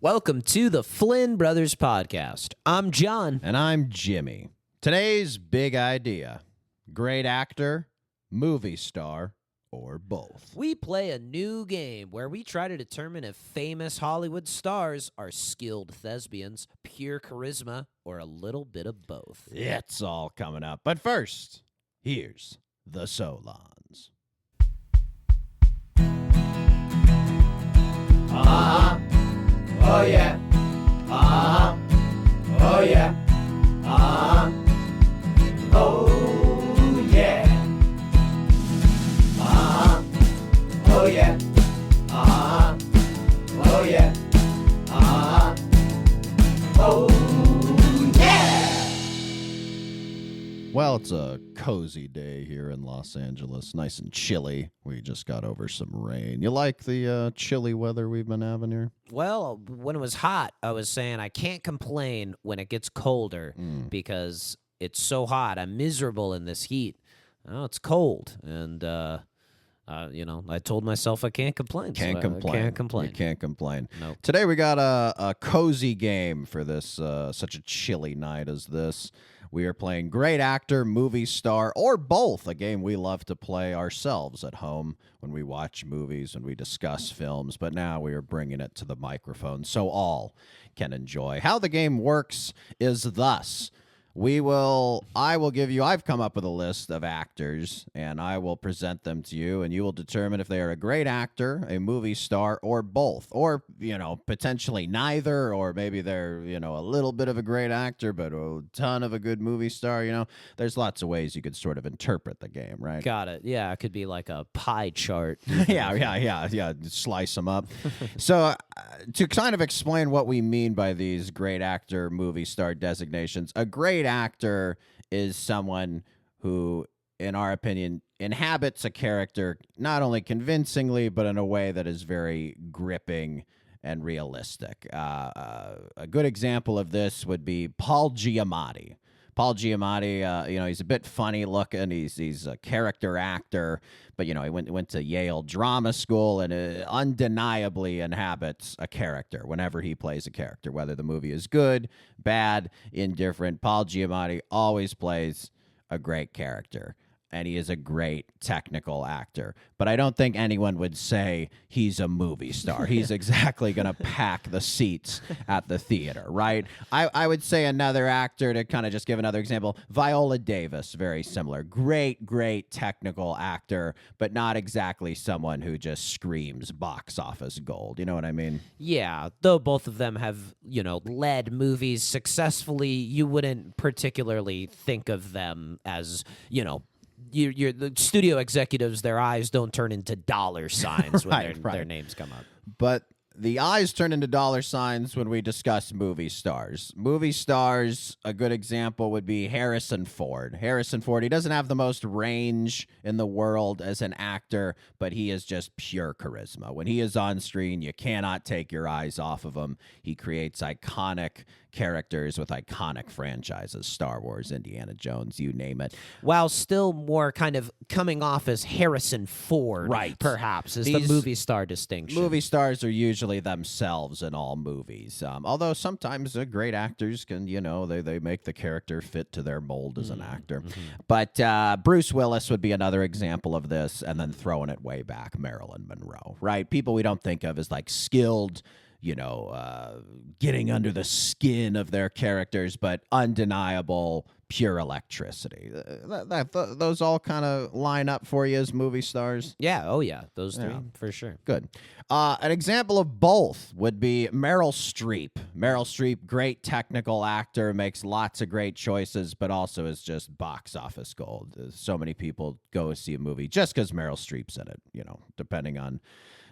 Welcome to the Flynn Brothers podcast. I'm John. And I'm Jimmy. Today's big idea: great actor, movie star, or both. We play a new game where we try to determine if famous Hollywood stars are skilled thespians, pure charisma, or a little bit of both. It's all coming up. But first, here's the Solons. Uh-huh. Oh yeah. Uh-huh. Oh yeah. Uh-huh. Oh yeah. Uh-huh. Oh yeah. Uh-huh. Oh yeah. Uh-huh. Oh yeah. Well, it's a cozy day here in Los Angeles. Nice and chilly. We just got over some rain. You like the chilly weather we've been having here? Well, when it was hot, I was saying I can't complain when it gets colder because it's so hot. I'm miserable in this heat. Oh, it's cold. And, I told myself I can't complain. Can't so complain. I can't complain. You can't complain. Nope. Today we got a cozy game for this such a chilly night as this. We are playing great actor, movie star, or both, a game we love to play ourselves at home when we watch movies and we discuss films, but now we are bringing it to the microphone so all can enjoy. How the game works is thus. I've come up with a list of actors, and I will present them to you, and you will determine if they are a great actor, a movie star, or both, or, potentially neither, or maybe they're, a little bit of a great actor, but a ton of a good movie star, There's lots of ways you could sort of interpret the game, right? Got it. Yeah, it could be like a pie chart. Yeah. Slice them up. So to kind of explain what we mean by these great actor, movie star designations, a great actor is someone who, in our opinion, inhabits a character not only convincingly, but in a way that is very gripping and realistic. A good example of this would be Paul Giamatti. Paul Giamatti, he's a bit funny looking. He's a character actor, but, he went to Yale Drama School and undeniably inhabits a character whenever he plays a character, whether the movie is good, bad, indifferent. Paul Giamatti always plays a great character, and he is a great technical actor. But I don't think anyone would say he's a movie star. He's exactly going to pack the seats at the theater, right? I would say another actor, to kind of just give another example, Viola Davis, very similar. Great technical actor, but not exactly someone who just screams box office gold. You know what I mean? Yeah, though both of them have, led movies successfully, you wouldn't particularly think of them as, the studio executives, their eyes don't turn into dollar signs when their names come up. But the eyes turn into dollar signs when we discuss movie stars. Movie stars, a good example would be Harrison Ford. Harrison Ford, he doesn't have the most range in the world as an actor, but he is just pure charisma. When he is on screen, you cannot take your eyes off of him. He creates iconic characters with iconic franchises, Star Wars, Indiana Jones, you name it. While still more kind of coming off as Harrison Ford, right? Perhaps, is the movie star distinction. Movie stars are usually themselves in all movies, although sometimes great actors can, they make the character fit to their mold as an actor. But Bruce Willis would be another example of this, and then throwing it way back, Marilyn Monroe, right? People we don't think of as like skilled, getting under the skin of their characters, but undeniable, pure electricity. Those all kind of line up for you as movie stars? Yeah, oh yeah, those three, for sure. Good. An example of both would be Meryl Streep. Meryl Streep, great technical actor, makes lots of great choices, but also is just box office gold. So many people go see a movie just because Meryl Streep's in it, depending on,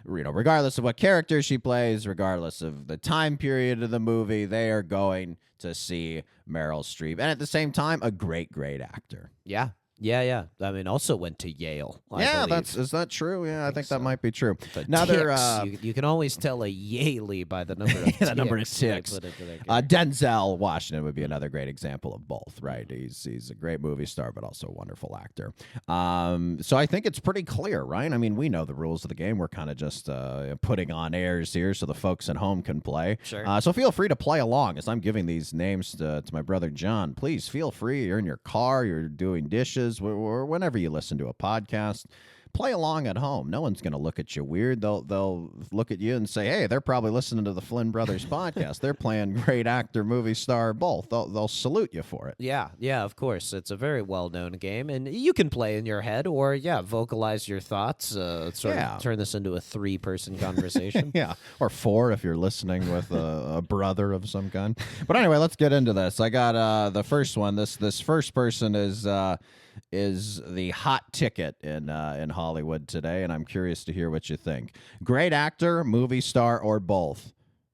regardless of what character she plays, regardless of the time period of the movie, they are going to see Meryl Streep. And at the same time, a great actor. Yeah. Yeah. I mean, also went to Yale. I believe. is that true? Yeah, I think that so. might be true. The Another ticks. You can always tell a Yaley by the number of ticks. the number of they ticks. put into their character. Denzel Washington would be another great example of both, right? He's a great movie star, but also a wonderful actor. So I think it's pretty clear, right? I mean, we know the rules of the game. We're kind of just putting on airs here so the folks at home can play. Sure. So feel free to play along as I'm giving these names to my brother John. Please feel free. You're in your car, you're doing dishes, or whenever you listen to a podcast. Play along at home. No one's going to look at you weird. They'll look at you and say, "Hey, they're probably listening to the Flynn Brothers podcast. They're playing great actor, movie star, both." They'll salute you for it. Yeah, of course. It's a very well-known game, and you can play in your head or, vocalize your thoughts, sort of turn this into a three-person conversation. Yeah, or four if you're listening with a brother of some kind. But anyway, let's get into this. I got the first one. This first person is the hot ticket in Hollywood today, and I'm curious to hear what you think. Great actor, movie star, or both?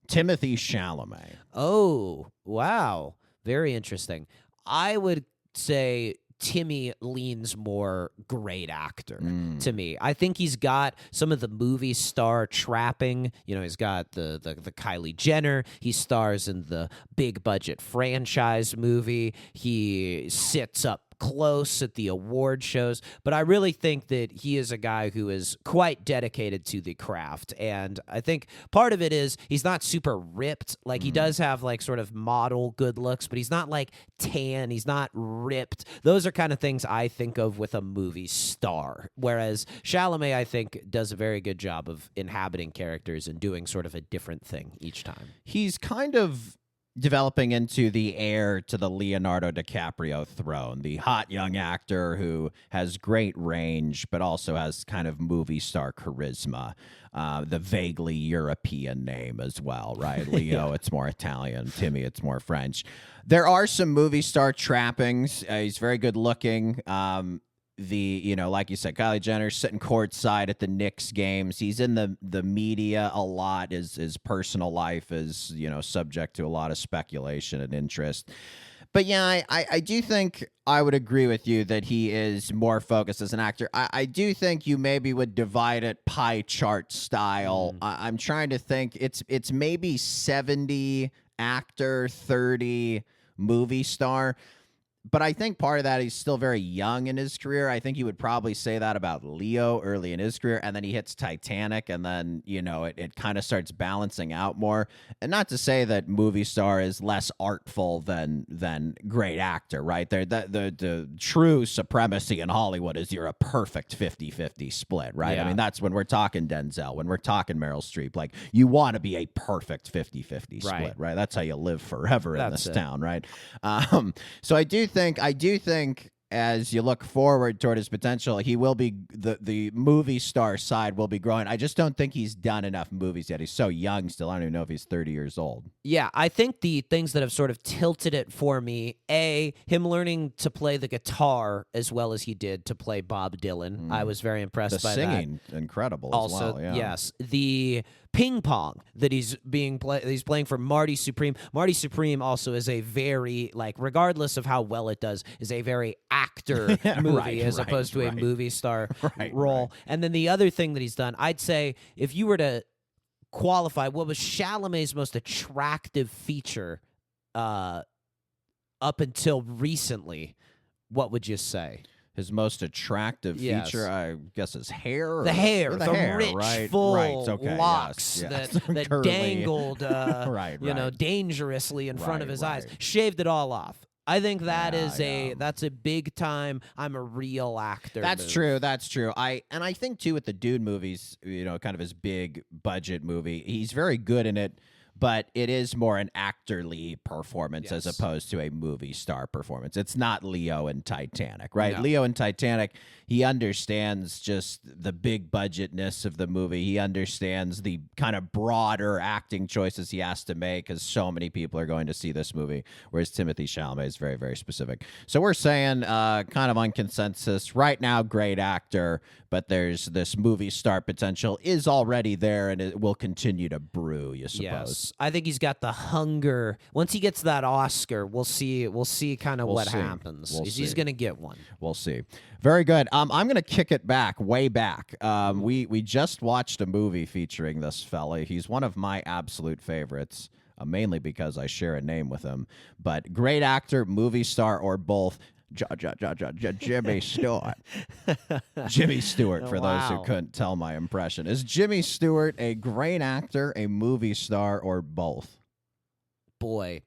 Timothée Chalamet. Oh, wow. Very interesting. I would say Timmy leans more great actor to me. I think he's got some of the movie star trapping. You know, he's got the Kylie Jenner. He stars in the big budget franchise movie. He sits up close at the award shows, but I really think that he is a guy who is quite dedicated to the craft, and I think part of it is he's not super ripped. Like, he does have like sort of model good looks, but he's not like tan, he's not ripped. Those are kind of things I think of with a movie star, whereas Chalamet, I think, does a very good job of inhabiting characters and doing sort of a different thing each time. He's kind of developing into the heir to the Leonardo DiCaprio throne, the hot young actor who has great range, but also has kind of movie star charisma. The vaguely European name as well, right? Leo, it's more Italian. Timmy, it's more French. There are some movie star trappings. He's very good looking. Like you said, Kylie Jenner sitting courtside at the Knicks games. He's in the media a lot. His personal life is, subject to a lot of speculation and interest. But yeah, I do think I would agree with you that he is more focused as an actor. I do think you maybe would divide it pie chart style. I'm trying to think. It's maybe 70 actor, 30 movie star. But I think part of that, he's still very young in his career. I think you would probably say that about Leo early in his career, and then he hits Titanic, and then, it kind of starts balancing out more. And not to say that movie star is less artful than great actor, right? The true supremacy in Hollywood is you're a perfect 50-50 split, right? Yeah. I mean, that's when we're talking Denzel, when we're talking Meryl Streep. Like, you want to be a perfect 50-50 split, right? That's how you live forever in this town, right? So I do think as you look forward toward his potential, he will be the movie star side will be growing. I just don't think he's done enough movies yet. He's so young still. I don't even know if he's 30 years old. Yeah, I think the things that have sort of tilted it for me, him learning to play the guitar as well as he did to play Bob Dylan. I was very impressed by that. The singing, incredible also, as well. Yeah. Yes. The ping pong that he's playing for Marty Supreme. Marty Supreme also is a very, regardless of how well it does, is a very actor movie as opposed to a movie star role. Right. And then the other thing that he's done, I'd say if you were to qualify what was Chalamet's most attractive feature up until recently, what would you say? His most attractive feature, I guess, is hair. The hair, the hair, rich, right? full Okay, locks yes. that dangled, right. dangerously in front of his eyes. Shaved it all off. I think that's a big time. I'm a real actor. That's move. true. I think too with the Dude movies, kind of his big budget movie, he's very good in it. But it is more an actorly performance as opposed to a movie star performance. It's not Leo in Titanic, right? No. Leo in Titanic, he understands just the big budgetness of the movie. He understands the kind of broader acting choices he has to make because so many people are going to see this movie, whereas Timothée Chalamet is very, very specific. So we're saying kind of on consensus, right now, great actor, but there's this movie star potential is already there and it will continue to brew, you suppose. Yes, I think he's got the hunger. Once he gets that Oscar, we'll see kind of what happens. He's going to get one. We'll see. Very good. I'm going to kick it back, way back. We just watched a movie featuring this fella. He's one of my absolute favorites, mainly because I share a name with him. But great actor, movie star, or both. Jimmy Stewart. Jimmy Stewart, for those who couldn't tell my impression. Is Jimmy Stewart a great actor, a movie star, or both? Boy,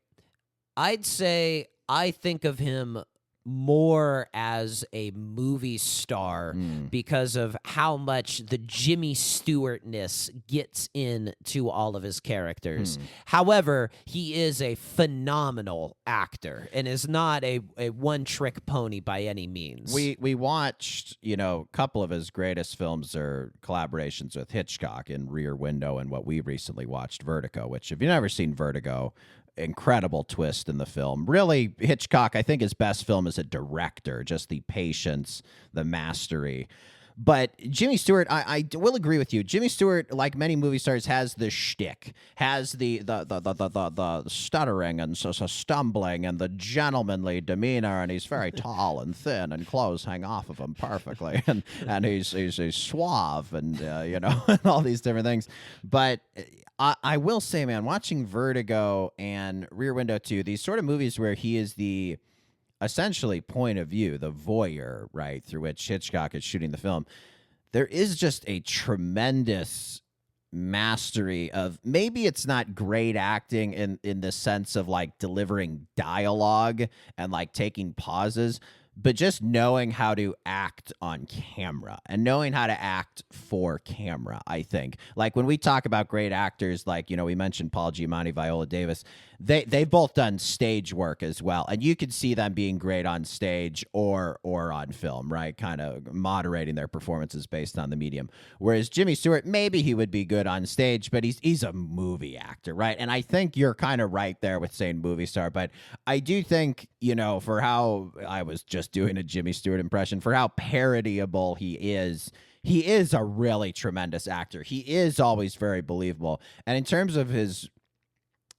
I'd say I think of him more as a movie star because of how much the Jimmy Stewart-ness gets into all of his characters. However, he is a phenomenal actor and is not a one-trick pony by any means. We watched, a couple of his greatest films are collaborations with Hitchcock in Rear Window and what we recently watched, Vertigo, which if you've never seen Vertigo, incredible twist in the film. Really, Hitchcock, I think his best film as a director, just the patience, the mastery. But Jimmy Stewart, I will agree with you. Jimmy Stewart, like many movie stars, has the shtick, has the stuttering and stumbling and the gentlemanly demeanor, and he's very tall and thin, and clothes hang off of him perfectly, and he's suave, and and all these different things. But I will say, man, watching Vertigo and Rear Window 2, these sort of movies where he is the essentially point of view, the voyeur, right, through which Hitchcock is shooting the film, there is just a tremendous mastery of, maybe it's not great acting in the sense of like delivering dialogue and like taking pauses, but just knowing how to act on camera and knowing how to act for camera, I think. Like when we talk about great actors, like, we mentioned Paul Giamatti, Viola Davis, they've both done stage work as well. And you could see them being great on stage or on film, right? Kind of moderating their performances based on the medium. Whereas Jimmy Stewart, maybe he would be good on stage, but he's a movie actor, right? And I think you're kind of right there with saying movie star, but I do think, for how I was just doing a Jimmy Stewart impression, for how parodyable he is a really tremendous actor. He is always very believable. And in terms of his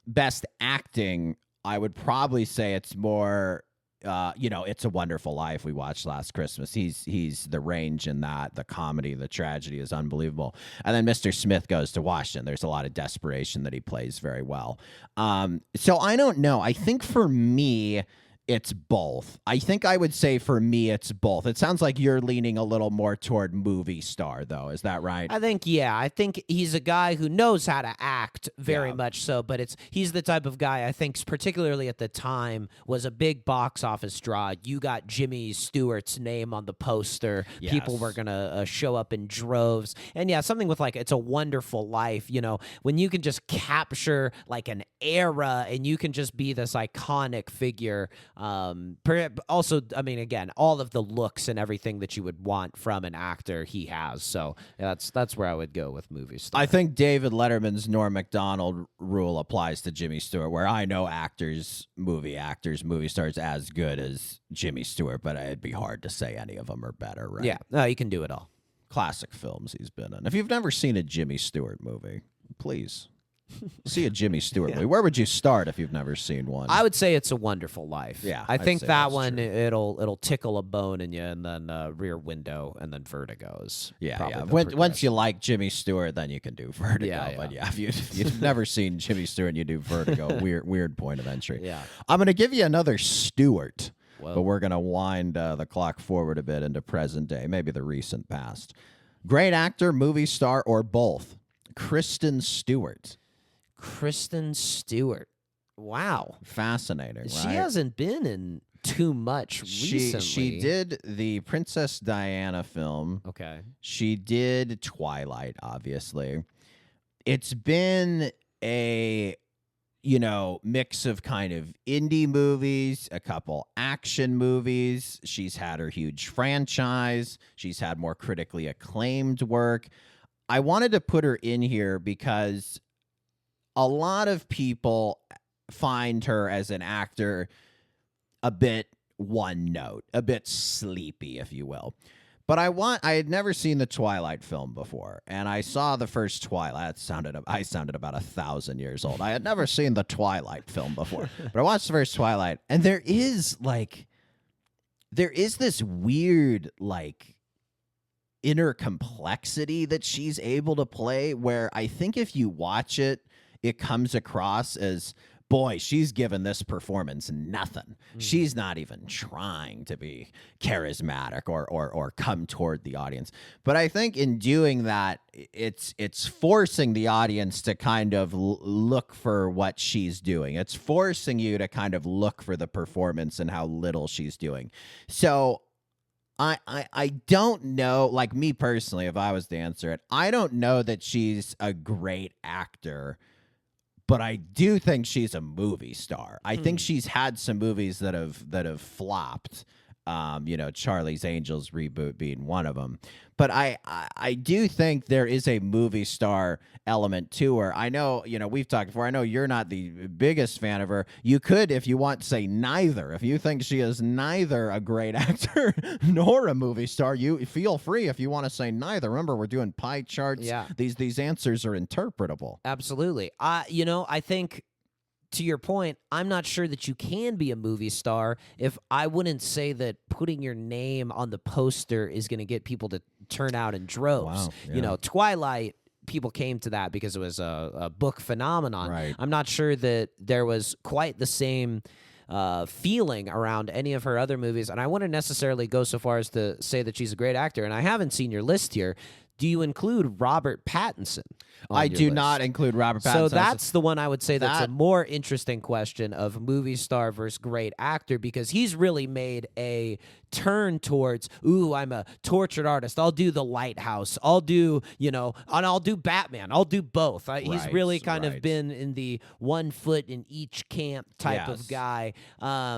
best acting, I would probably say it's more, It's a Wonderful Life we watched last Christmas. He's the range in that. The comedy, the tragedy is unbelievable. And then Mr. Smith Goes to Washington. There's a lot of desperation that he plays very well. So I don't know. I think for me, it's both. I think I would say for me, it's both. It sounds like you're leaning a little more toward movie star, though. Is that right? I think he's a guy who knows how to act very much so, but he's the type of guy I think, particularly at the time, was a big box office draw. You got Jimmy Stewart's name on the poster. Yes. People were going to show up in droves. And something with like It's a Wonderful Life, when you can just capture like an era and you can just be this iconic figure. Also, I mean, again, all of the looks and everything that you would want from an actor he has. So that's where I would go with movie star. I think David Letterman's Norm Macdonald rule applies to Jimmy Stewart, where I know movie stars as good as Jimmy Stewart, but it'd be hard to say any of them are better, right? Yeah, no, you can do it all. Classic films he's been in. If you've never seen a Jimmy Stewart movie, please see a Jimmy Stewart movie. Where would you start if you've never seen one? I would say It's a Wonderful Life. Yeah, I think that one true. it'll tickle a bone in you, and then Rear Window, and then Vertigo is Once you like Jimmy Stewart, then you can do Vertigo. Yeah. But if you've never seen Jimmy Stewart and you do Vertigo, weird point of entry. Yeah. I'm going to give you another Stewart, Whoa. but we're going to wind the clock forward a bit into present day, maybe the recent past. Great actor, movie star, or both. Kristen Stewart. Kristen Stewart. Wow. Fascinating, She right? hasn't been in too much recently. She did the Princess Diana film. Okay. She did Twilight, obviously. It's been a, mix of kind of indie movies, a couple action movies. She's had her huge franchise. She's had more critically acclaimed work. I wanted to put her in here because a lot of people find her as an actor a bit one note, a bit sleepy, if you will. But I had never seen the Twilight film before, and I saw the first Twilight. I sounded about 1,000 years old. I had never seen the Twilight film before, but I watched the first Twilight, and there is this weird like inner complexity that she's able to play, where I think if you watch it, it comes across as, boy, she's given this performance nothing. She's not even trying to be charismatic or come toward the audience. But I think in doing that, it's forcing the audience to kind of look for what she's doing. It's forcing you to kind of look for the performance and how little she's doing. So I don't know, like me personally, if I was to answer it, I don't know that she's a great actor, but I do think she's a movie star. I think she's had some movies that have flopped. Charlie's Angels reboot being one of them. But I do think there is a movie star element to her. I know, we've talked before. I know you're not the biggest fan of her. You could, if you want, say neither. If you think she is neither a great actor nor a movie star, you feel free if you want to say neither. Remember, we're doing pie charts. Yeah. These answers are interpretable. Absolutely. I think, to your point, I'm not sure that you can be a movie star if I wouldn't say that putting your name on the poster is going to get people to turn out in droves. Wow, yeah. Twilight, people came to that because it was a book phenomenon. Right. I'm not sure that there was quite the same feeling around any of her other movies, and I wouldn't necessarily go so far as to say that she's a great actor. And I haven't seen your list here. Do you include Robert Pattinson? I do not include Robert Pattinson. So that's the one I would say that's a more interesting question of movie star versus great actor, because he's really made a turn towards, I'm a tortured artist. I'll do The Lighthouse. I'll do, and I'll do Batman. I'll do both. He's really kind of been in the one foot in each camp type of guy.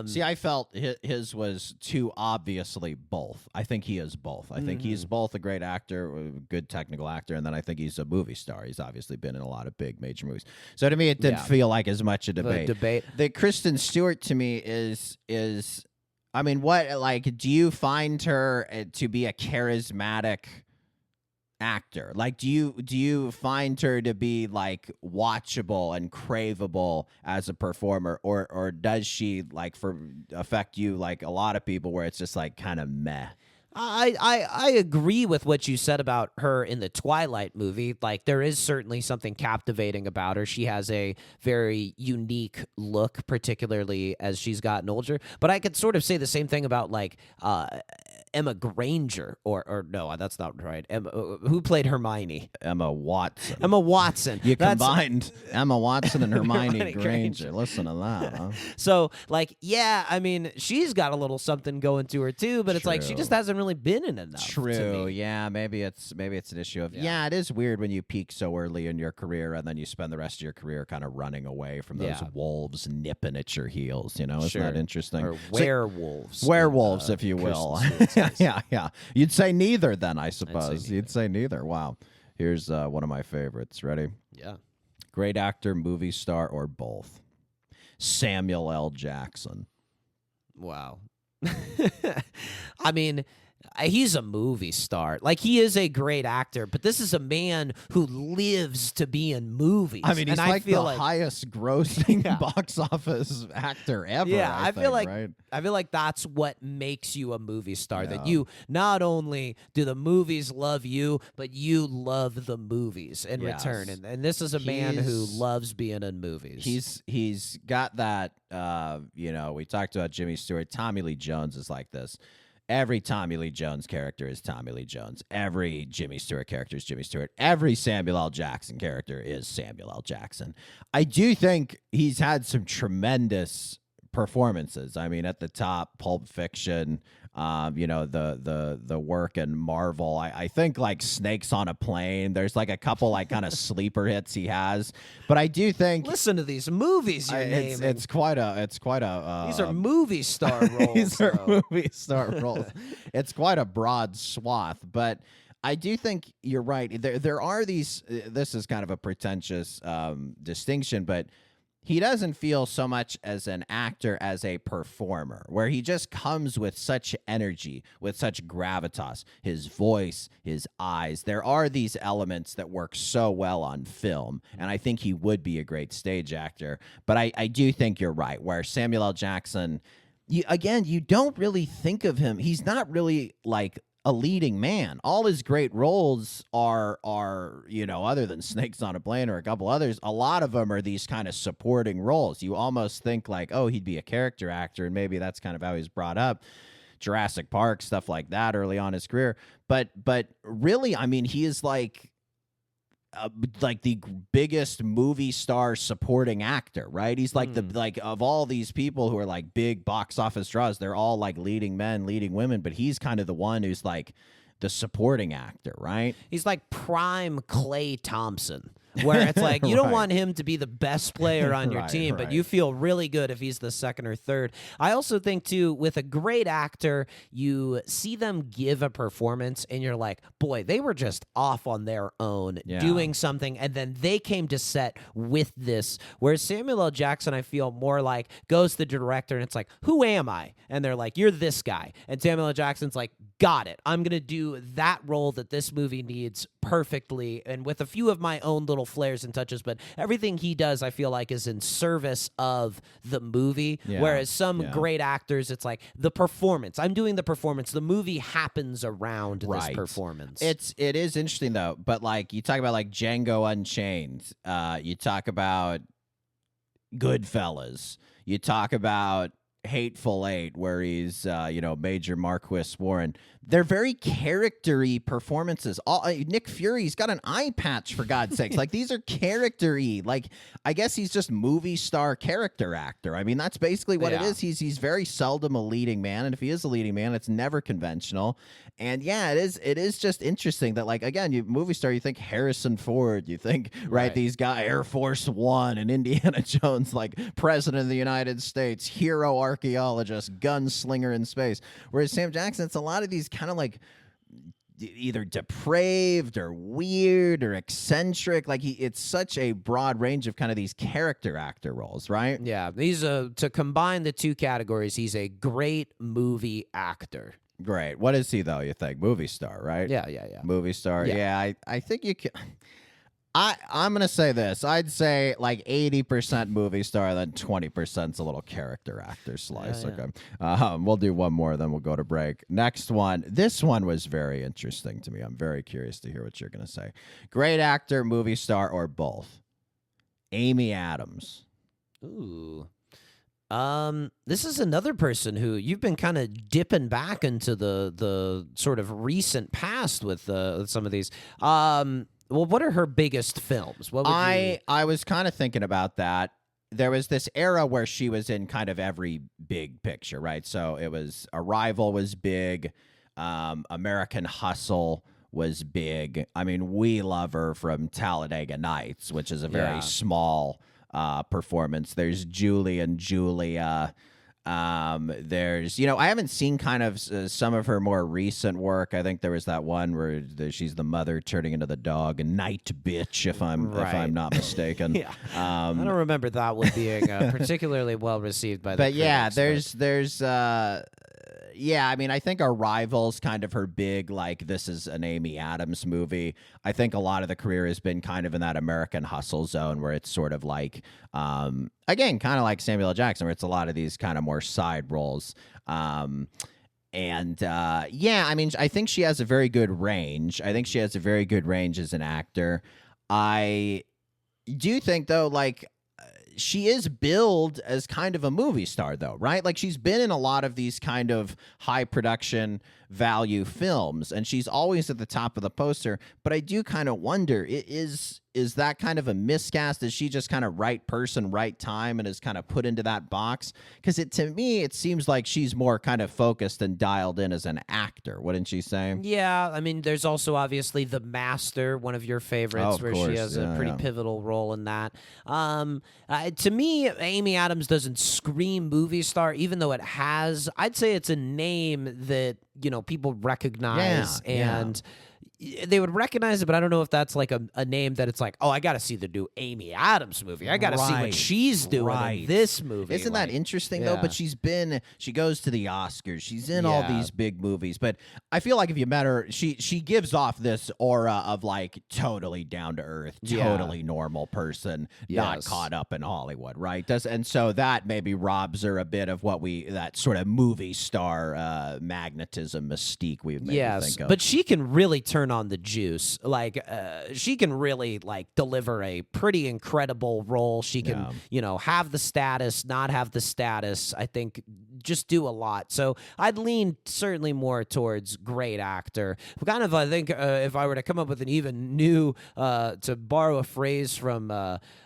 See, I felt his was too obviously both. I think he is both. I think he's both a great actor, a good technical actor, and then I think he's a movie star. He's obviously been in a lot of big major movies. So to me, it didn't feel like as much a debate. The Kristen Stewart to me is I mean, do you find her to be a charismatic actor? Like, do you find her to be like watchable and craveable as a performer, or does she affect you like a lot of people where it's just like kind of meh? I agree with what you said about her in the Twilight movie. Like, there is certainly something captivating about her. She has a very unique look, particularly as she's gotten older. But I could sort of say the same thing about Emma Granger, or no, that's not right. Who played Hermione? Emma Watson. Emma Watson. You combined Emma Watson and Hermione Granger. Listen to that, huh? So, I mean, she's got a little something going to her too, but it's like she just hasn't really been in enough. True. Yeah, maybe it's an issue of it is weird when you peak so early in your career and then you spend the rest of your career kind of running away from those wolves nipping at your heels. Isn't that interesting? Or werewolves. Werewolves, if you will. Yeah. You'd say neither then, I suppose. You'd say neither. Wow. Here's one of my favorites. Ready? Yeah. Great actor, movie star, or both? Samuel L. Jackson. Wow. I mean, he's a movie star. Like, he is a great actor, but this is a man who lives to be in movies. I mean, he's the highest grossing box office actor ever. Yeah, I feel like right? I feel like that's what makes you a movie star. That you not only do the movies love you, but you love the movies in return. And this is a man who loves being in movies. He's got that. We talked about Jimmy Stewart. Tommy Lee Jones is like this. Every Tommy Lee Jones character is Tommy Lee Jones. Every Jimmy Stewart character is Jimmy Stewart. Every Samuel L. Jackson character is Samuel L. Jackson. I do think he's had some tremendous performances. I mean, at the top, Pulp Fiction, the work in Marvel. I think like Snakes on a Plane. There's like a couple like kind of sleeper hits he has, but I do think listen to these movies you're naming. It's quite a. These are movie star roles. These are movie star roles. It's quite a broad swath, but I do think you're right. There are these. This is kind of a pretentious distinction, but he doesn't feel so much as an actor as a performer, where he just comes with such energy, with such gravitas, his voice, his eyes. There are these elements that work so well on film, and I think he would be a great stage actor. But I do think you're right, where Samuel L. Jackson, you don't really think of him. He's not really like a leading man. All his great roles are other than Snakes on a Plane or a couple others, a lot of them are these kind of supporting roles. You almost think like, oh, he'd be a character actor, and maybe that's kind of how he's brought up. Jurassic Park, stuff like that early on in his career. But really, I mean, he is like the biggest movie star supporting actor, right? He's like the of all these people who are like big box office draws, they're all like leading men, leading women, but he's kind of the one who's like the supporting actor, right? He's like prime Klay Thompson, where it's like you don't want him to be the best player on your team, but you feel really good if he's the second or third. I also think, too, with a great actor, you see them give a performance, and you're like, boy, they were just off on their own doing something, and then they came to set with this. Whereas Samuel L. Jackson, I feel more like goes to the director, and it's like, who am I? And they're like, you're this guy. And Samuel L. Jackson's like, got it. I'm going to do that role that this movie needs perfectly, and with a few of my own little flares and touches, but everything he does, I feel like, is in service of the movie. Whereas some great actors, it's like the performance. I'm doing the performance. The movie happens around this performance. It is interesting though. But like you talk about like Django Unchained, you talk about Goodfellas, you talk about Hateful Eight, where he's Major Marquis Warren. They're very character-y performances. Nick Fury's got an eye patch, for God's sakes. Like, these are character-y. Like, I guess he's just movie star character actor. I mean, that's basically what it is. He's very seldom a leading man, and if he is a leading man, it's never conventional. And yeah, it is just interesting that, like, again, you movie star, you think Harrison Ford, you think these guys, Air Force One and Indiana Jones, like President of the United States, hero archaeologist, gunslinger in space. Whereas Sam Jackson, it's a lot of these kind of like either depraved or weird or eccentric. Like it's such a broad range of kind of these character actor roles, right? Yeah, he's to combine the two categories, he's a great movie actor. Great. What is he though? You think movie star, right? Yeah. Movie star. Yeah, I think you can. I'm going to say this. I'd say like 80% movie star, then 20%'s a little character actor slice. Okay. We'll do one more, then we'll go to break. Next one. This one was very interesting to me. I'm very curious to hear what you're going to say. Great actor, movie star, or both? Amy Adams. Ooh. This is another person who you've been kind of dipping back into the sort of recent past with some of these. Well, what are her biggest films? What would I was kind of thinking about that. There was this era where she was in kind of every big picture, right? So it was Arrival was big, American Hustle was big. I mean, we love her from Talladega Nights, which is a very small performance. There's Julie and Julia. There's, I haven't seen kind of some of her more recent work. I think there was that one where she's the mother turning into the dog, and Night Bitch, if I'm not mistaken. I don't remember that one being particularly well received by the critics. I mean, I think Arrival's kind of her big, like, this is an Amy Adams movie. I think a lot of the career has been kind of in that American Hustle zone where it's sort of like, again, kind of like Samuel L. Jackson, where it's a lot of these kind of more side roles. I mean, I think she has a very good range. I think she has a very good range as an actor. I do think, though, like, she is billed as kind of a movie star, though, right? Like, she's been in a lot of these kind of high production value films, and she's always at the top of the poster. But I do kind of wonder, is that kind of a miscast? Is she just kind of right person, right time, and is kind of put into that box? Because to me, it seems like she's more kind of focused and dialed in as an actor. Wouldn't you say? Yeah, I mean, there's also obviously The Master, one of your favorites, where she has a pretty pivotal role in that. To me, Amy Adams doesn't scream movie star, even though it has. I'd say it's a name that people recognize, and they would recognize it, but I don't know if that's like a name that it's like, oh, I got to see the new Amy Adams movie. I got to see what she's doing in this movie. Isn't that interesting though? But she goes to the Oscars. She's in all these big movies. But I feel like if you met her, she gives off this aura of like totally down to earth, totally normal person, not caught up in Hollywood, right? And so that maybe robs her a bit of that sort of movie star magnetism mystique we've made think of. But she can really turn on the juice. Like she can really like deliver a pretty incredible role. She can, have the status, not have the status. I think just do a lot. So I'd lean certainly more towards great actor. Kind of, I think if I were to come up with an even new, to borrow a phrase from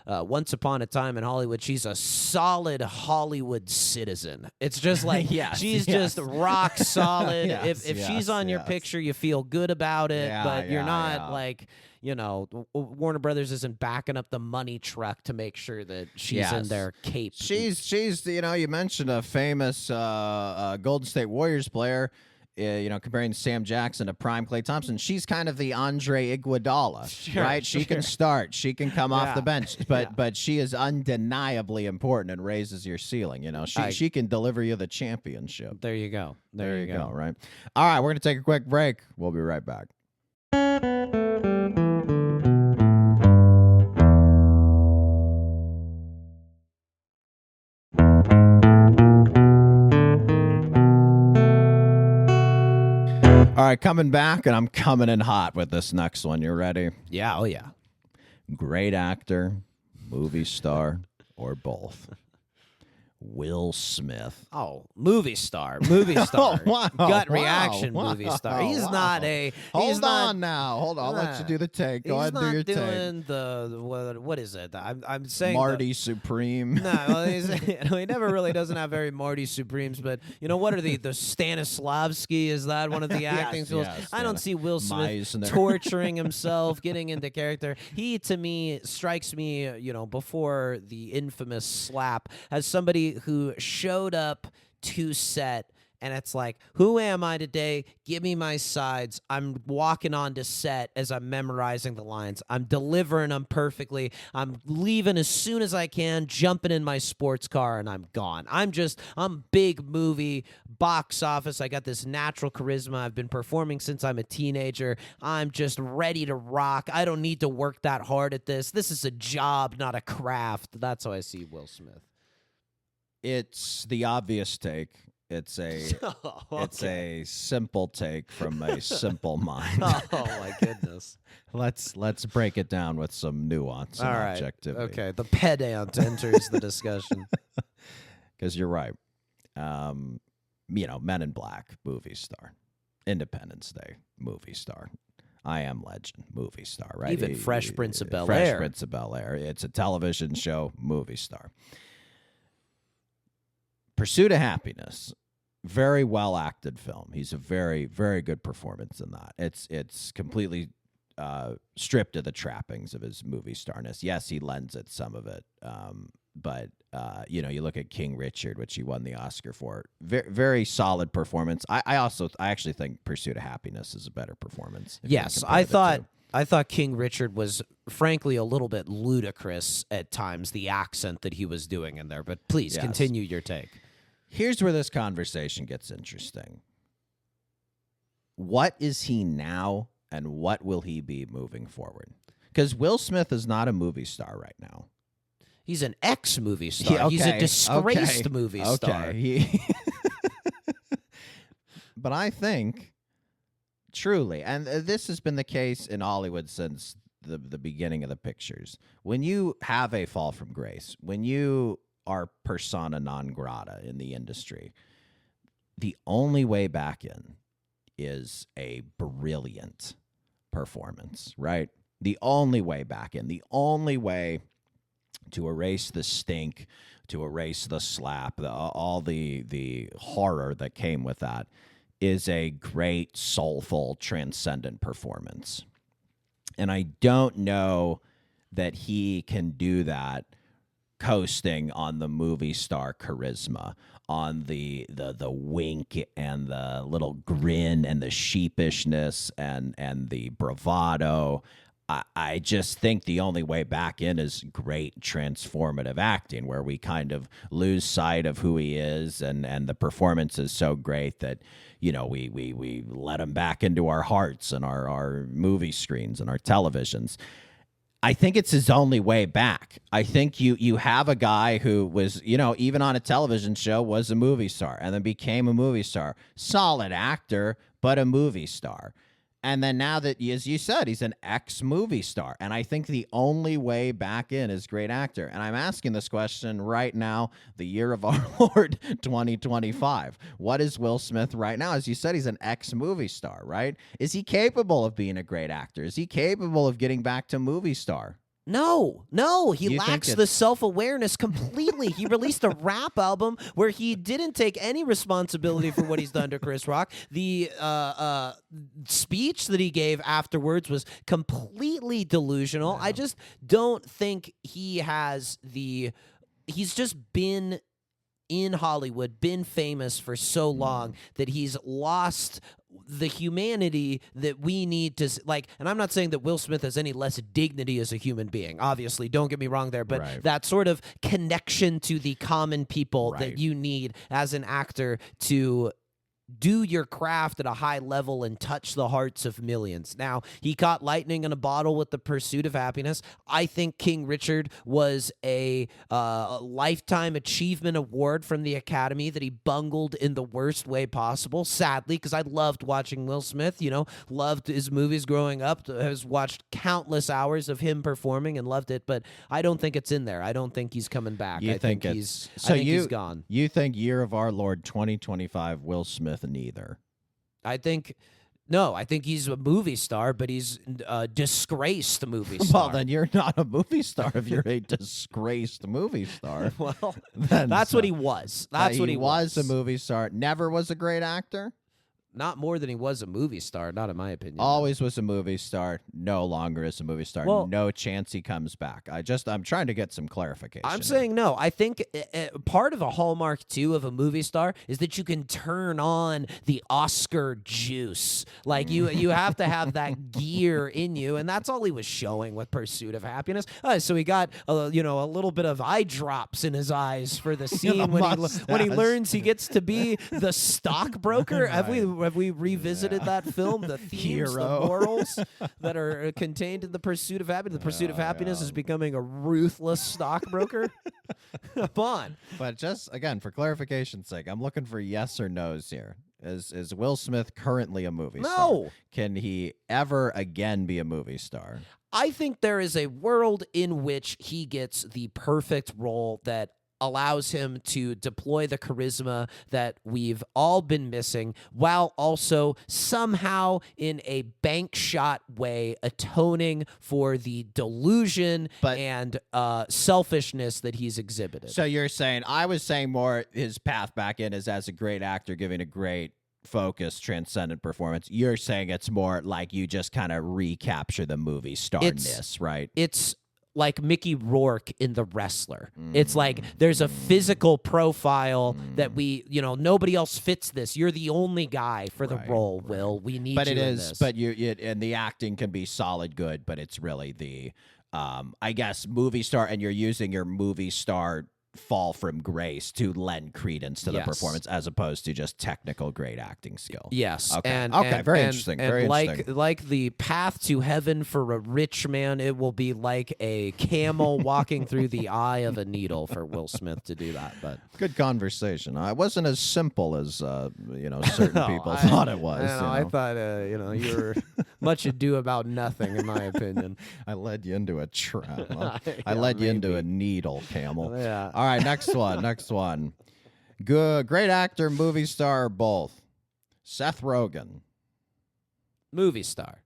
Once Upon a Time in Hollywood, she's a solid Hollywood citizen. It's just like she's just rock solid. If she's on your picture, you feel good about it, but you're not like, Warner Brothers isn't backing up the money truck to make sure that she's in their cape. She's you mentioned a famous Golden State Warriors player, comparing Sam Jackson to prime Klay Thompson. She's kind of the Andre Iguodala, right? She can start, she can come off the bench, but she is undeniably important and raises your ceiling. She can deliver you the championship. There you go. There you go. Right. All right, we're gonna take a quick break. We'll be right back. All right, coming back, and I'm coming in hot with this next one. You ready? Yeah, oh yeah. Great actor, movie star, or both? Will Smith. Oh, movie star. Gut reaction movie star. He's not a... Hold on. I'll let you do the take. Go ahead and do your take. He's not doing what is it? I'm saying... Marty Supreme. No, well, he never really doesn't have very Marty Supremes, but what are the Stanislavski? Is that one of the acting skills? I don't see Will Smith torturing himself, getting into character. He, to me, strikes me, before the infamous slap, as somebody who showed up to set, and it's like, who am I today? Give me my sides. I'm walking onto set as I'm memorizing the lines. I'm delivering them perfectly. I'm leaving as soon as I can, jumping in my sports car, and I'm gone. I'm big movie, box office. I got this natural charisma. I've been performing since I'm a teenager. I'm just ready to rock. I don't need to work that hard at this. This is a job, not a craft. That's how I see Will Smith. It's the obvious take. It's a simple take from a simple mind. Oh my goodness. Let's break it down with some nuance and objectivity. Okay, the pedant enters the discussion. Because you're right. Men in Black, movie star. Independence Day, movie star. I Am Legend, movie star, right? Even Fresh Prince of Bel-Air. Fresh Prince of Bel-Air. It's a television show, movie star. Pursuit of Happiness, very well acted film. He's a very, very good performance in that. It's completely stripped of the trappings of his movie starness. Yes, he lends it some of it, but you look at King Richard, which he won the Oscar for. Very, very solid performance. I actually think Pursuit of Happiness is a better performance. Yes, I thought King Richard was, frankly, a little bit ludicrous at times, the accent that he was doing in there. But please, continue your take. Here's where this conversation gets interesting. What is he now, and what will he be moving forward? Because Will Smith is not a movie star right now. He's an ex-movie star. He's a disgraced movie star. But I think, truly, and this has been the case in Hollywood since the beginning of the pictures, when you have a fall from grace, when you are persona non grata in the industry, the only way back in is a brilliant performance, right? The only way back in, the only way to erase the stink, to erase the slap, all the horror that came with that, is a great, soulful, transcendent performance. And I don't know that he can do that coasting on the movie star charisma, on the wink and the little grin and the sheepishness and the bravado. I just think the only way back in is great transformative acting, where we kind of lose sight of who he is, and the performance is so great that, you know, we let him back into our hearts and our movie screens and our televisions. I think it's his only way back. I think you have a guy who was, you know, even on a television show was a movie star and then became a movie star. Solid actor, but a movie star. And then now that, as you said, he's an ex-movie star. And I think the only way back in is great actor. And I'm asking this question right now, the year of our Lord 2025. What is Will Smith right now? As you said, he's an ex-movie star, right? Is he capable of being a great actor? Is he capable of getting back to movie star? No, he lacks the self-awareness completely. He released a rap album where he didn't take any responsibility for what he's done to Chris Rock. The speech that he gave afterwards was completely delusional. Yeah. I just don't think he has he's just been in Hollywood, been famous for so long that he's lost the humanity that we need to, like, and I'm not saying that Will Smith has any less dignity as a human being, obviously, don't get me wrong there, but that sort of connection to the common people that you need as an actor to do your craft at a high level and touch the hearts of millions. Now, he caught lightning in a bottle with The Pursuit of Happiness. I think King Richard was a Lifetime Achievement Award from the Academy that he bungled in the worst way possible, sadly, because I loved watching Will Smith, you know, loved his movies growing up, has watched countless hours of him performing and loved it, but I don't think it's in there. I don't think he's coming back. I think he's gone. You think year of our Lord 2025 Will Smith neither? I think he's a movie star, but he's a disgraced movie star. Well, then you're not a movie star if you're a disgraced movie star. Well, that's what he was. That's what he was. A movie star. Never was a great actor? Not more than he was a movie star, not in my opinion. Always was a movie star, no longer is a movie star. Well, no chance he comes back. I'm trying to get some clarification. I'm saying no. I think part of a hallmark, too, of a movie star is that you can turn on the Oscar juice. Like, you have to have that gear in you, and that's all he was showing with Pursuit of Happiness. So he got, a little bit of eye drops in his eyes for the scene when he learns he gets to be the stockbroker. Have we revisited that film? The themes, the morals that are contained in The Pursuit of Happiness. The Pursuit of Happiness is becoming a ruthless stockbroker. Come on. But just, again, for clarification's sake, I'm looking for yes or no's here. Is Will Smith currently a movie star? No. Can he ever again be a movie star? I think there is a world in which he gets the perfect role that allows him to deploy the charisma that we've all been missing, while also somehow in a bank shot way atoning for the delusion and selfishness that he's exhibited. So you're saying, I was saying more his path back in is as a great actor giving a great focused, transcendent performance. You're saying it's more like you just kind of recapture the movie starness, right? It's like Mickey Rourke in The Wrestler. It's like there's a physical profile that nobody else fits this. You're the only guy for the role, Will. We need you in this. But and the acting can be solid good, but it's really the, I guess, movie star, and you're using your movie star fall from grace to lend credence to the performance as opposed to just technical great acting skill. Yes. Okay. Very interesting. Very interesting. Like the path to heaven for a rich man, it will be like a camel walking through the eye of a needle for Will Smith to do that. But good conversation. It wasn't as simple as certain people thought it was. I thought you were much ado about nothing, in my opinion. I led you into a trap. I led you into a needle, camel. Yeah. All right, next one. Good, great actor, movie star, both. Seth Rogen. Movie star.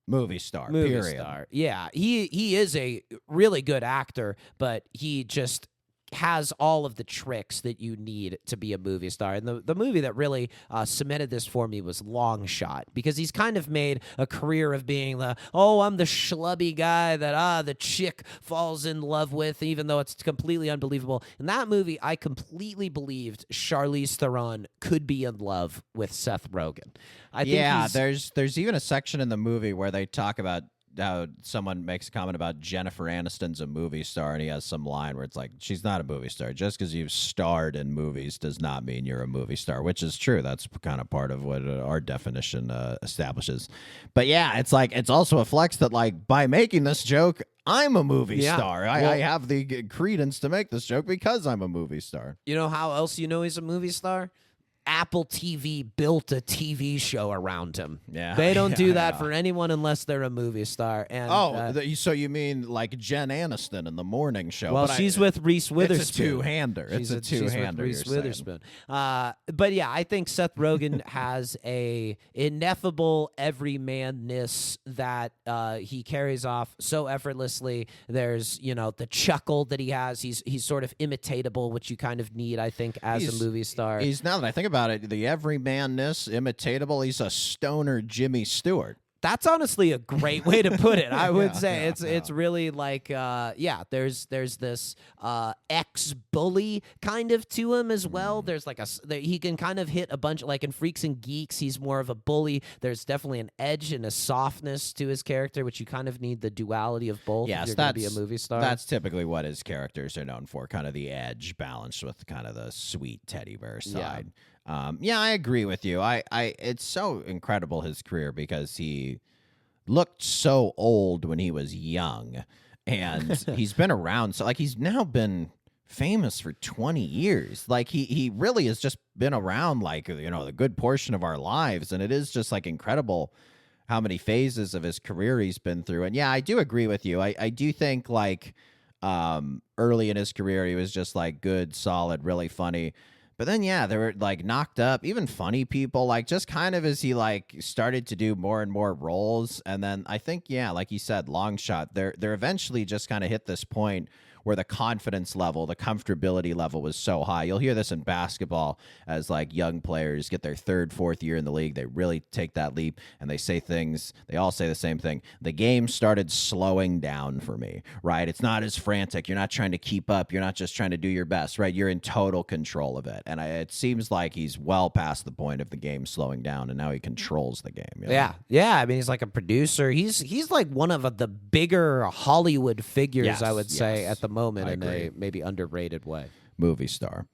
Movie star. Movie period. star. Yeah, he is a really good actor, but he just has all of the tricks that you need to be a movie star. And the movie that really cemented this for me was Long Shot, because he's kind of made a career of being I'm the schlubby guy that the chick falls in love with, even though it's completely unbelievable. In that movie, I completely believed Charlize Theron could be in love with Seth Rogen. I think there's even a section in the movie where they talk about how someone makes a comment about Jennifer Aniston's a movie star, and he has some line where it's like, she's not a movie star. Just because you've starred in movies does not mean you're a movie star, which is true. That's kind of part of what our definition establishes. But yeah, it's like, it's also a flex that, like, by making this joke, I'm a movie star. I have the credence to make this joke because I'm a movie star. You know how else you know he's a movie star? Apple TV built a TV show around him. Yeah, they don't do that for anyone unless they're a movie star. And so you mean like Jen Aniston in the morning show? Well, she's with Reese Witherspoon. It's a two-hander. It's a two-hander. Reese Witherspoon. But yeah, I think Seth Rogen has a ineffable everymanness that he carries off so effortlessly. There's the chuckle that he has. He's sort of imitatable, which you kind of need, I think, as a movie star. Now that I think about it, the everymanness, imitatable. He's a stoner Jimmy Stewart. That's honestly a great way to put it. I would say it's really like there's this ex-bully kind of to him as well. There's like he can kind of hit a bunch, like in Freaks and Geeks, he's more of a bully. There's definitely an edge and a softness to his character, which you kind of need the duality of both if you're going to be a movie star. That's typically what his characters are known for, kind of the edge balanced with kind of the sweet teddy bear side. I agree with you. It's so incredible, his career, because he looked so old when he was young, and he's been around. So, like, he's now been famous for 20 years. Like, he really has just been around, like, the good portion of our lives. And it is just, like, incredible how many phases of his career he's been through. And yeah, I do agree with you. I do think, like, early in his career, he was just, like, good, solid, really funny. But then, yeah, they were, like, knocked up, even funny people, like, just kind of as he, like, started to do more and more roles. And then I think, yeah, like you said, Long Shot, they're eventually just kind of hit this point where the confidence level, the comfortability level was so high. You'll hear this in basketball as, like, young players get their third, fourth year in the league. They really take that leap, and they say things. They all say the same thing. The game started slowing down for me, right? It's not as frantic. You're not trying to keep up. You're not just trying to do your best, right? You're in total control of it. And it seems like he's well past the point of the game slowing down, and now he controls the game. Yeah. I mean, he's like a producer. He's like one of the bigger Hollywood figures, I would say, at the moment, in a maybe underrated way. Movie star.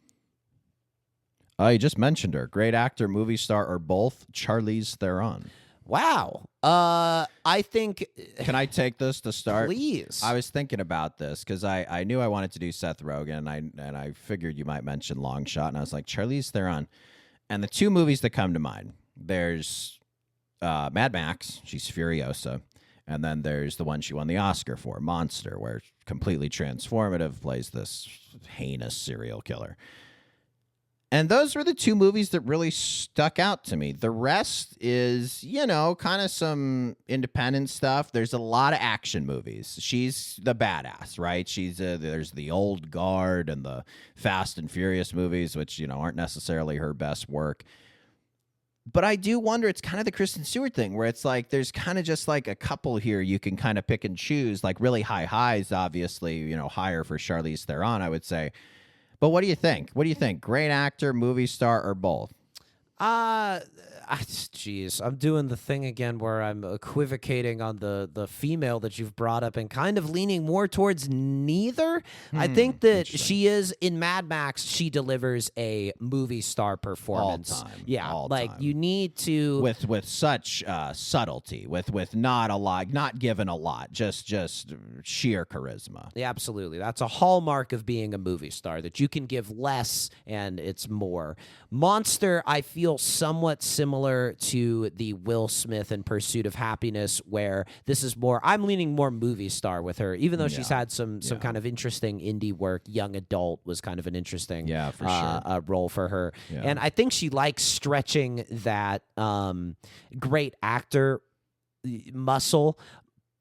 You just mentioned her. Great actor, movie star, or both. Charlize Theron. Wow. I think. Can I take this to start? Please. I was thinking about this because I knew I wanted to do Seth Rogen, and I figured you might mention Long Shot, and I was like, Charlize Theron. And the two movies that come to mind, there's Mad Max. She's Furiosa. And then there's the one she won the Oscar for, Monster, where completely transformative, plays this heinous serial killer. And those were the two movies that really stuck out to me. The rest is, kind of some independent stuff. There's a lot of action movies. She's the badass, right? There's the Old Guard and the Fast and Furious movies, which, aren't necessarily her best work. But I do wonder, it's kind of the Kristen Stewart thing, where it's like there's kind of just like a couple here you can kind of pick and choose, like really high highs, obviously, higher for Charlize Theron, I would say. But what do you think? Great actor, movie star, or both? Jeez, I'm doing the thing again where I'm equivocating on the female that you've brought up and kind of leaning more towards neither. I think that she is, in Mad Max, she delivers a movie star performance. All time. Yeah, all like time. you need to with such subtlety, with not a lot, not given a lot, just sheer charisma. Yeah, absolutely. That's a hallmark of being a movie star, that you can give less and it's more. Monster, I feel somewhat similar to the Will Smith in Pursuit of Happiness, where this is more, I'm leaning more movie star with her, even though she's had some kind of interesting indie work. Young Adult was kind of an interesting for sure. Role for her. Yeah. And I think she likes stretching that great actor muscle.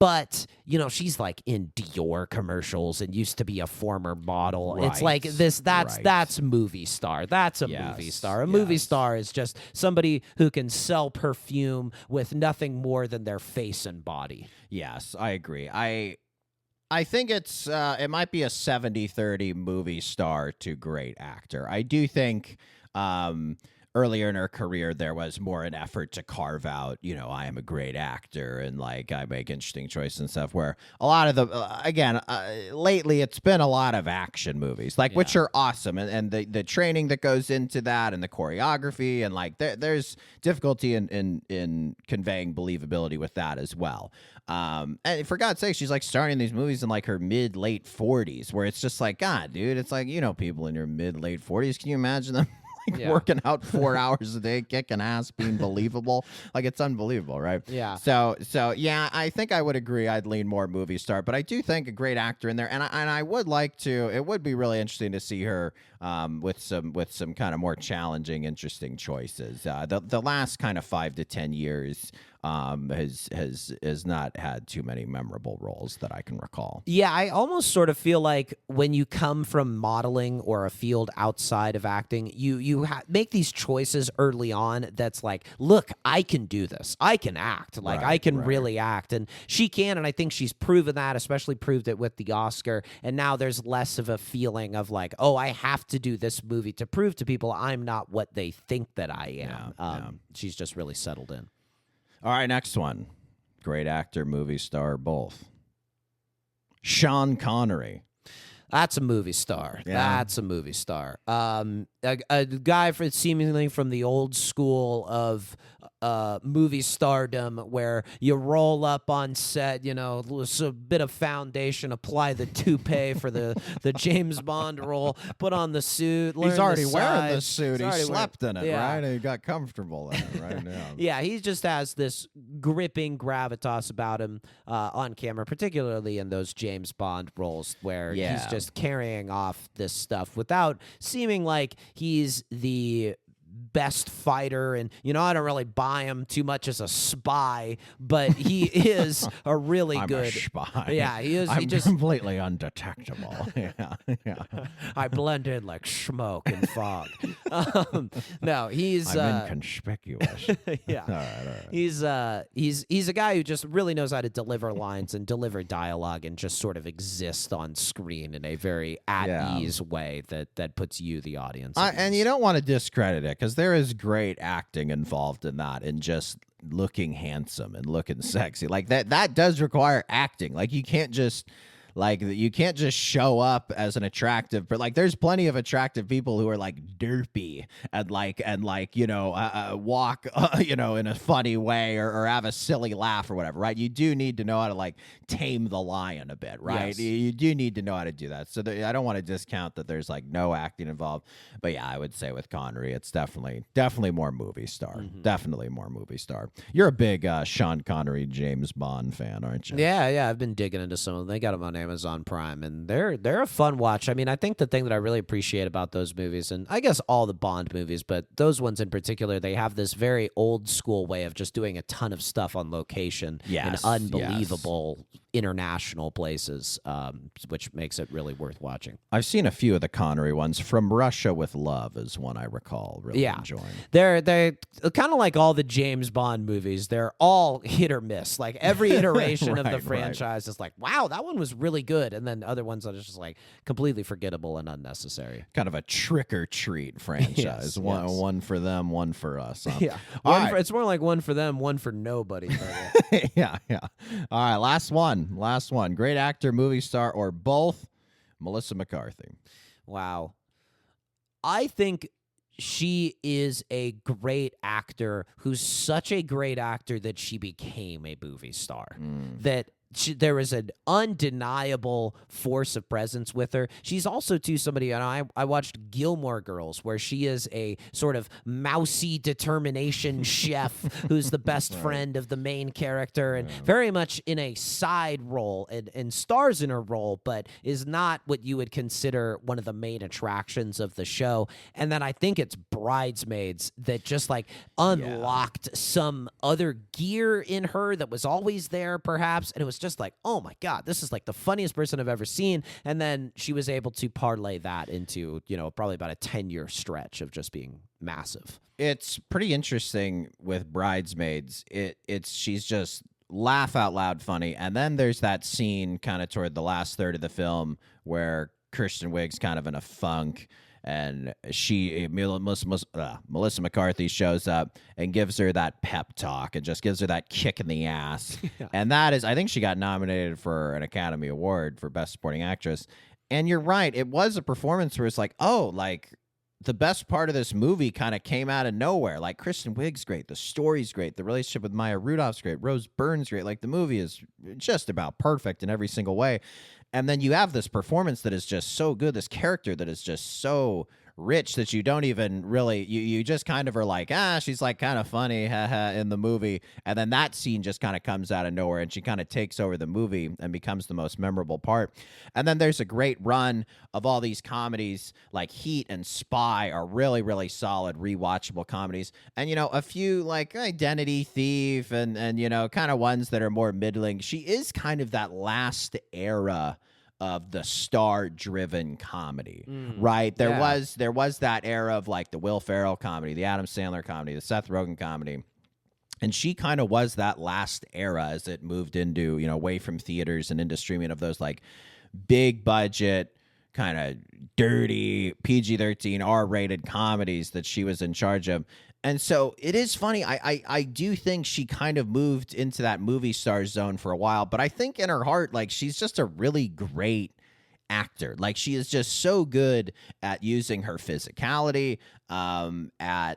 but she's like in Dior commercials and used to be a former model. It's Right. like this. Right. That's movie star. That's a Yes. movie star. A movie Yes. star is just somebody who can sell perfume with nothing more than their face and body. Yes, I agree. I think it might be a 70-30 movie star to great actor. I do think earlier in her career there was more an effort to carve out, I am a great actor and like I make interesting choices and stuff, where a lot of the lately it's been a lot of action movies, like which are awesome, and the training that goes into that and the choreography, and like there's difficulty in conveying believability with that as well. And for God's sake, she's like starring these movies in like her late 40s, where it's just like, God, dude, it's like, people in your late 40s. Can you imagine them working out 4 hours a day, kicking ass, being believable? Like, it's unbelievable, right? Yeah. So yeah, I think I would agree. I'd lean more movie star, but I do think a great actor in there, and I would like to. It would be really interesting to see her with some kind of more challenging, interesting choices. The last kind of 5 to 10 years has not had too many memorable roles that I can recall. Yeah, I almost sort of feel like when you come from modeling or a field outside of acting, you make these choices early on that's like, look, I can do this. I can act. Like, I can really act. And she can, and I think she's proven that, especially proved it with the Oscar. And now there's less of a feeling of like, oh, I have to do this movie to prove to people I'm not what they think that I am. She's just really settled in. All right, next one. Great actor, movie star, both. Sean Connery. That's a movie star. Yeah. That's a movie star. A guy seemingly from the old school of movie stardom, where you roll up on set, it's a bit of foundation, apply the toupee for the James Bond role, put on the suit. He's already wearing the sides. suit. He slept in it, Yeah. right? And he got comfortable in it right now. Yeah, he just has this gripping gravitas about him on camera, particularly in those James Bond roles where he's just carrying off this stuff without seeming like he's the best fighter. And I don't really buy him too much as a spy, but he is a really I'm good a spy. Yeah, he is. I'm he just completely undetectable. yeah. I blend in like smoke and fog. No, he's I'm inconspicuous. yeah. All right. He's a guy who just really knows how to deliver lines and deliver dialogue and just sort of exist on screen in a very at ease way that puts you, the audience. And you don't want to discredit it, because there is great acting involved in that, and just looking handsome and looking sexy like that does require acting. Like, you can't just show up as an attractive, but like there's plenty of attractive people who are like derpy and walk in a funny way or have a silly laugh or whatever, right? You do need to know how to like tame the lion a bit, right? Yes. You do need to know how to do that. So I don't want to discount that there's like no acting involved, but yeah, I would say with Connery, it's definitely more movie star. Mm-hmm. Definitely more movie star. You're a big Sean Connery, James Bond fan, aren't you? Yeah, I've been digging into some of them. They got them on Amazon Prime, and they're a fun watch. I mean, I think the thing that I really appreciate about those movies, and I guess all the Bond movies, but those ones in particular, they have this very old school way of just doing a ton of stuff on location in unbelievable international places, which makes it really worth watching. I've seen a few of the Connery ones. From Russia with Love is one I recall really enjoying. They're kind of like all the James Bond movies. They're all hit or miss. Like every iteration of the franchise is like, wow, that one was really good, and then other ones that are just like completely forgettable and unnecessary. Kind of a trick or treat franchise. One for them, one for us. Huh? Yeah, it's more like one for them, one for nobody. yeah. All right, last one. Great actor, movie star, or both. Melissa McCarthy. Wow. I think she is a great actor who's such a great actor that she became a movie star. That there is an undeniable force of presence with her. She's also, too, somebody, and I watched Gilmore Girls, where she is a sort of mousy determination chef who's the best friend of the main character, and very much in a side role and stars in her role, but is not what you would consider one of the main attractions of the show. And then I think it's Bridesmaids that just like unlocked some other gear in her that was always there, perhaps, and it was just like, oh my God, this is like the funniest person I've ever seen. And then she was able to parlay that into, probably about a 10-year stretch of just being massive. It's pretty interesting with Bridesmaids. She's just laugh out loud funny. And then there's that scene kind of toward the last third of the film where Kristen Wiig's kind of in a funk. And Melissa McCarthy shows up and gives her that pep talk and just gives her that kick in the ass. Yeah. And that is, I think she got nominated for an Academy Award for Best Supporting Actress. And you're right. It was a performance where it's like, oh, like the best part of this movie kind of came out of nowhere. Like Kristen Wiig's great. The story's great. The relationship with Maya Rudolph's great. Rose Byrne's great. Like the movie is just about perfect in every single way. And then you have this performance that is just so good, this character that is just so rich that you don't even really, you just kind of are like, she's like kind of funny in the movie. And then that scene just kind of comes out of nowhere and she kind of takes over the movie and becomes the most memorable part. And then there's a great run of all these comedies like Heat and Spy are really, really solid, rewatchable comedies. And, a few like Identity Thief and kind of ones that are more middling. She is kind of that last era of the star-driven comedy, right? There was that era of like the Will Ferrell comedy, the Adam Sandler comedy, the Seth Rogen comedy, and she kind of was that last era as it moved into away from theaters and into streaming of those like big budget, kind of dirty PG-13 R-rated comedies that she was in charge of. And so it is funny. I do think she kind of moved into that movie star zone for a while, but I think in her heart, like she's just a really great actor. Like she is just so good at using her physicality, at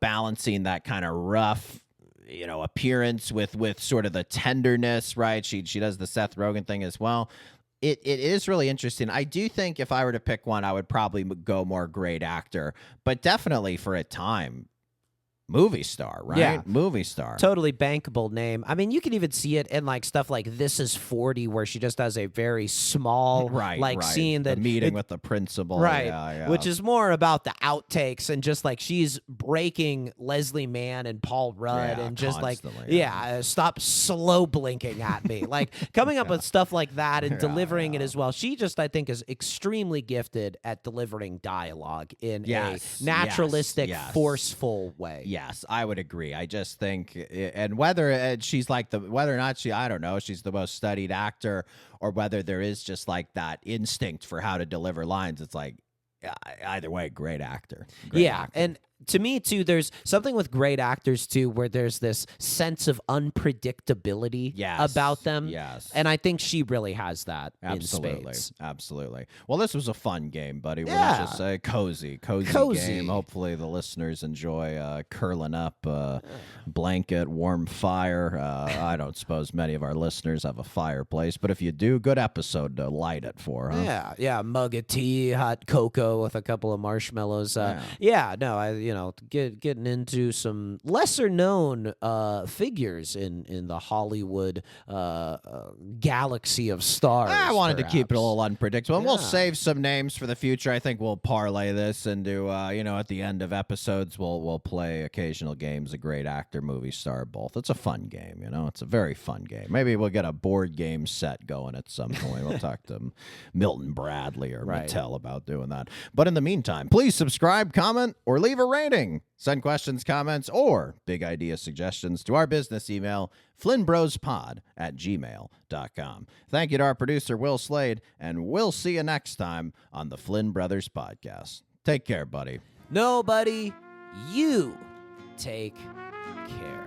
balancing that kind of rough, appearance with sort of the tenderness, right? She does the Seth Rogen thing as well. It is really interesting. I do think if I were to pick one, I would probably go more great actor, but definitely for a time, movie star, right? Yeah. Movie star. Totally bankable name. I mean, you can even see it in like stuff like This Is 40, where she just does a very small scene that the meeting with the principal, right? Yeah. Which is more about the outtakes and just like she's breaking Leslie Mann and Paul Rudd and just stop slow blinking at me, like coming up with stuff like that and delivering it as well. She just, I think, is extremely gifted at delivering dialogue in a naturalistic, forceful way. Yes, I would agree. I just think, and whether she's like whether or not I don't know, she's the most studied actor, or whether there is just like that instinct for how to deliver lines. It's like, either way, great actor. Great actor. And to me too, there's something with great actors too, where there's this sense of unpredictability about them. Yes, and I think she really has that in spades. Absolutely. Well, this was a fun game, buddy. We'll just say cozy game. Hopefully, the listeners enjoy curling up, blanket, warm fire. I don't suppose many of our listeners have a fireplace, but if you do, good episode to light it for. Huh? Yeah. Mug of tea, hot cocoa with a couple of marshmallows. Getting into some lesser known figures in the Hollywood galaxy of stars. I wanted to keep it a little unpredictable. And we'll save some names for the future. I think we'll parlay this into, at the end of episodes, we'll play occasional games of great actor, movie star, both. It's a fun game, It's a very fun game. Maybe we'll get a board game set going at some point. We'll talk to Milton Bradley or Mattel about doing that. But in the meantime, please subscribe, comment, or leave a rating. Send questions, comments, or big idea suggestions to our business email, flynnbrospod@gmail.com. Thank you to our producer, Will Slade, and we'll see you next time on the Flynn Brothers Podcast. Take care, buddy. Nobody, you take care.